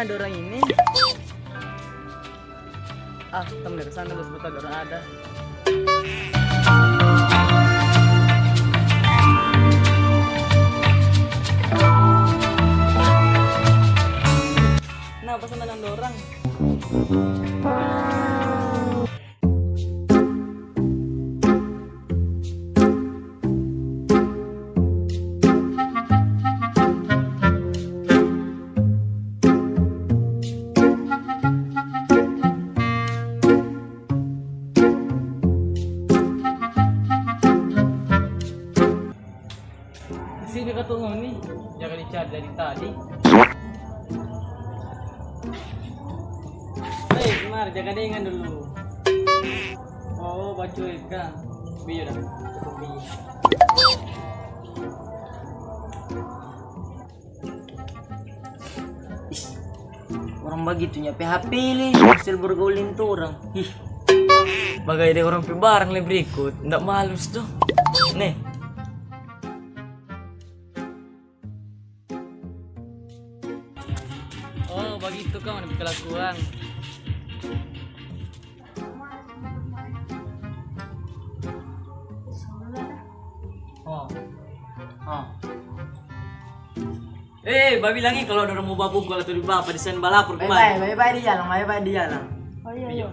ada orang ini. Ah, temen dari sana bos betul orang ada. Nah, pesanan ada orang. Sini ketemu nih, jangan dicari dari tadi. Hei, Semar, jaga dengan dulu. Oh, baju ikan. Biar dah, cukup biar. Orang begitunya PHP nih, hasil bergaulin tuh orang. Ih, Bagai ada orang bareng le berikut, ndak malus tuh. Nih. Oh, begitu kau nih kelakuan. Oh. Oh. Babi lagi kalau ada orang mau babu kalau tuh di bapak di sana balapur kemana? bye di jalan, bye di jalan. Oh iya.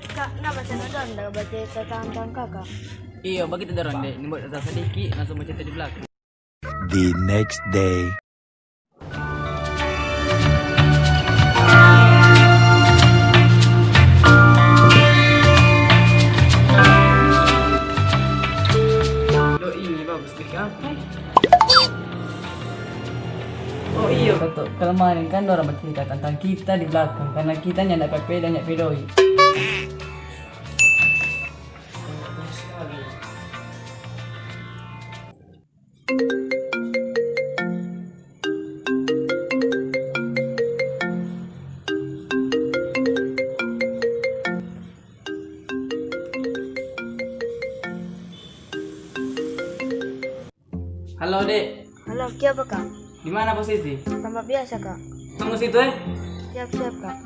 Kak, nama saya Nadan, dah baca tentang kakak. Iya, bagi tidak orang deh. Ini buat data sedikit, langsung baca di belakang. The next day. Lo ini bagus di apa? Oh iya betul. Kemarin kan orang bercerita tentang kita di belakang karena kita nyandak PP dan nyak pedoi. Halo dek, Halo, siapa kak? di mana posisi? Tempat biasa kak. Tunggu situ ya. Siap-siap kak.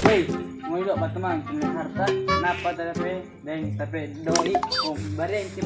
Hei, mau duduk pak teman, punya harta, kenapa tapi doi, oh bareng sih.